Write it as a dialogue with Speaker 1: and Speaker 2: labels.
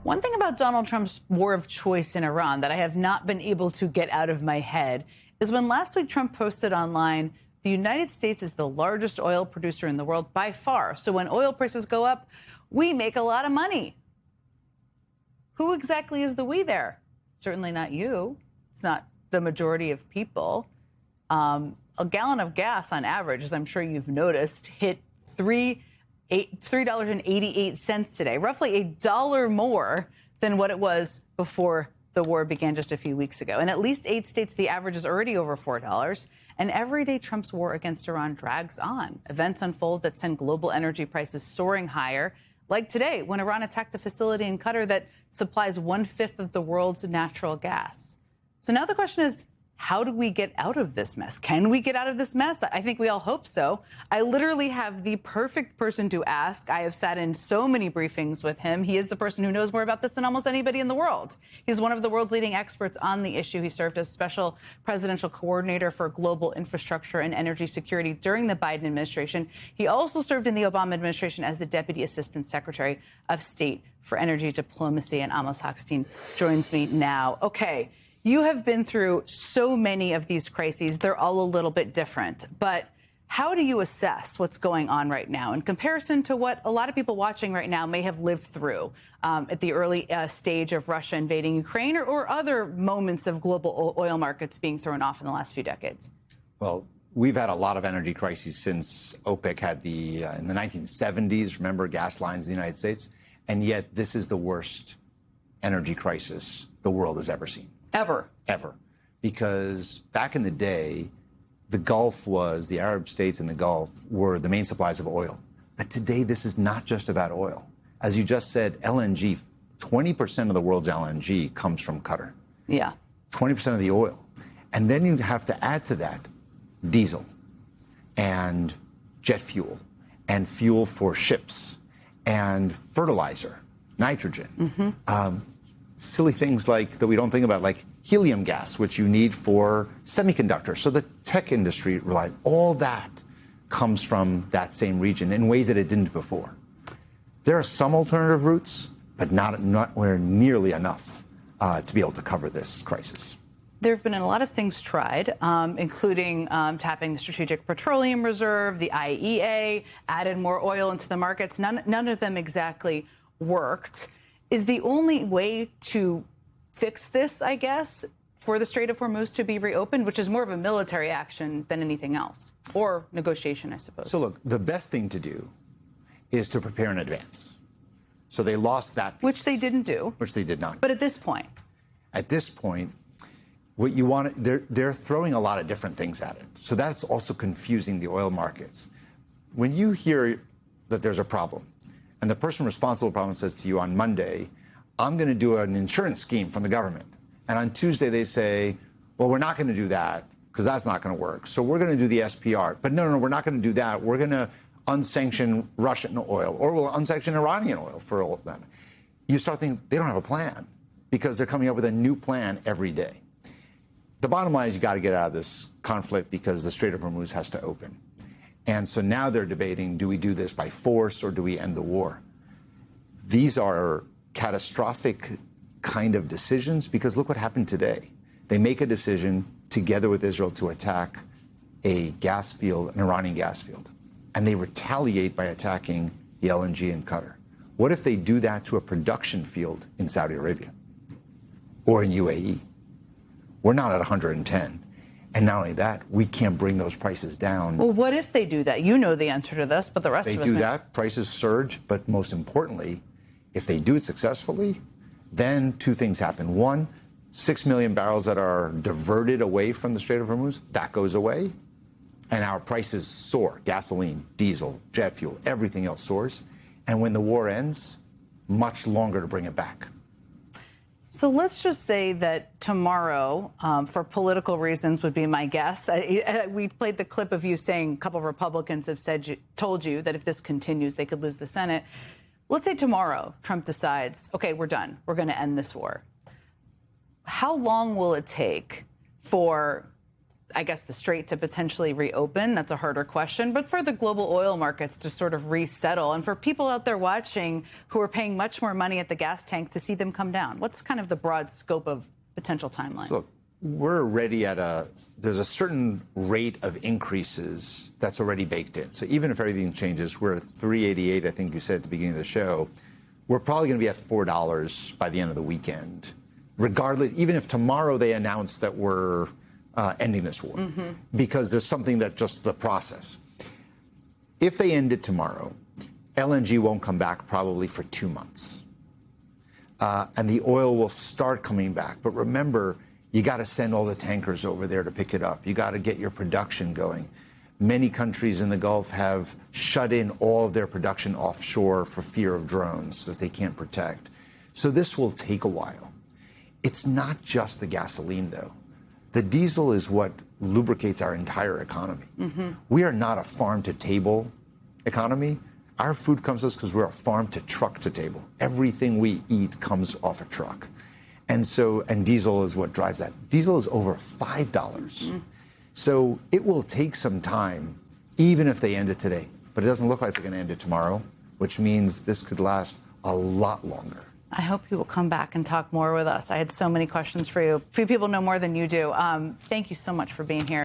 Speaker 1: One thing about Donald Trump's war of choice in Iran that I have not been able to get out of my head is when last week Trump posted online, the United States is the largest oil producer in the world by far. So when oil prices go up, we make a lot of money. Who exactly is the we there? Certainly not you. It's not the majority of people. A gallon of gas on average, as I'm sure you've noticed, hit $3.88 today, roughly $1 more than what it was before the war began just a few weeks ago. In at least 8 states, the average is already over $4. And every day, Trump's war against Iran drags on. Events unfold that send global energy prices soaring higher, like today when Iran attacked a facility in Qatar that supplies 1/5 of the world's natural gas. So now the question is, how do we get out of this mess? Can we get out of this mess? I think we all hope so. I literally have the perfect person to ask. I have sat in so many briefings with him. He is the person who knows more about this than almost anybody in the world. He's one of the world's leading experts on the issue. He served as special presidential coordinator for global infrastructure and energy security during the Biden administration. He also served in the Obama administration as the deputy assistant secretary of state for energy diplomacy. And Amos Hochstein joins me now. Okay. You have been through so many of these crises. They're all a little bit different. But how do you assess what's going on right now in comparison to what a lot of people watching right now may have lived through at the early stage of Russia invading Ukraine or other moments of global oil markets being thrown off in the last few decades?
Speaker 2: Well, we've had a lot of energy crises since OPEC had in the 1970s, remember, gas lines in the United States. And yet this is the worst energy crisis the world has ever seen.
Speaker 1: Ever.
Speaker 2: Because back in the day, the Arab states in the Gulf were the main supplies of oil. But today, this is not just about oil. As you just said, LNG, 20% of the world's LNG comes from Qatar.
Speaker 1: Yeah.
Speaker 2: 20% of the oil. And then you have to add to that diesel and jet fuel and fuel for ships and fertilizer, nitrogen. Silly things that we don't think about, like helium gas, which you need for semiconductors. So the tech industry relies. All that comes from that same region in ways that it didn't before. There are some alternative routes, but not nearly enough to be able to cover this crisis.
Speaker 1: There have been a lot of things tried, including tapping the Strategic Petroleum Reserve, the IEA, added more oil into the markets. None of them exactly worked. Is the only way to fix this, I guess, for the Strait of Hormuz to be reopened, which is more of a military action than anything else, or negotiation, I suppose?
Speaker 2: So, look, the best thing to do is to prepare in advance. So they lost that piece.
Speaker 1: Which they didn't do.
Speaker 2: Which they did not.
Speaker 1: But at this point,
Speaker 2: what you want, they're throwing a lot of different things at it. So that's also confusing the oil markets. When you hear that there's a problem, and the person responsible for the problem says to you on Monday, I'm going to do an insurance scheme from the government. And on Tuesday, they say, well, we're not going to do that because that's not going to work. So we're going to do the SPR. But no, we're not going to do that. We're going to unsanction Russian oil, or we'll unsanction Iranian oil for all of them. You start thinking they don't have a plan because they're coming up with a new plan every day. The bottom line is you got to get out of this conflict because the Strait of Hormuz has to open. And so now they're debating, do we do this by force or do we end the war? These are catastrophic kind of decisions because look what happened today. They make a decision together with Israel to attack a gas field, an Iranian gas field, and they retaliate by attacking the LNG in Qatar. What if they do that to a production field in Saudi Arabia or in UAE? We're not at 110. And not only that, we can't bring those prices down.
Speaker 1: Well, what if they do that? You know the answer to this, but the rest of us
Speaker 2: They do that, prices surge. But most importantly, if they do it successfully, then two things happen. One, 6 million barrels that are diverted away from the Strait of Hormuz, that goes away. And our prices soar. Gasoline, diesel, jet fuel, everything else soars. And when the war ends, much longer to bring it back.
Speaker 1: So let's just say that tomorrow, for political reasons would be my guess. We played the clip of you saying a couple of Republicans have told you that if this continues, they could lose the Senate. Let's say tomorrow Trump decides, OK, we're done. We're going to end this war. How long will it take for I guess, the strait to potentially reopen? That's a harder question. But for the global oil markets to sort of resettle, and for people out there watching who are paying much more money at the gas tank to see them come down, what's kind of the broad scope of potential timeline?
Speaker 2: So we're already there's a certain rate of increases that's already baked in. So even if everything changes, we're at $3.88, I think you said at the beginning of the show. We're probably going to be at $4 by the end of the weekend, regardless, even if tomorrow they announce that we're ending this war, because there's something that just the process. If they end it tomorrow, LNG won't come back probably for 2 months. And the oil will start coming back. But remember, you got to send all the tankers over there to pick it up. You got to get your production going. Many countries in the Gulf have shut in all of their production offshore for fear of drones that they can't protect. So this will take a while. It's not just the gasoline, though. The diesel is what lubricates our entire economy. We are not a farm-to-table economy. Our food comes to us because we're a farm-to-truck-to-table. Everything we eat comes off a truck. And diesel is what drives that. Diesel is over $5. So it will take some time, even if they end it today. But it doesn't look like they're going to end it tomorrow, which means this could last a lot longer.
Speaker 1: I hope you will come back and talk more with us. I had so many questions for you. Few people know more than you do. Thank you so much for being here.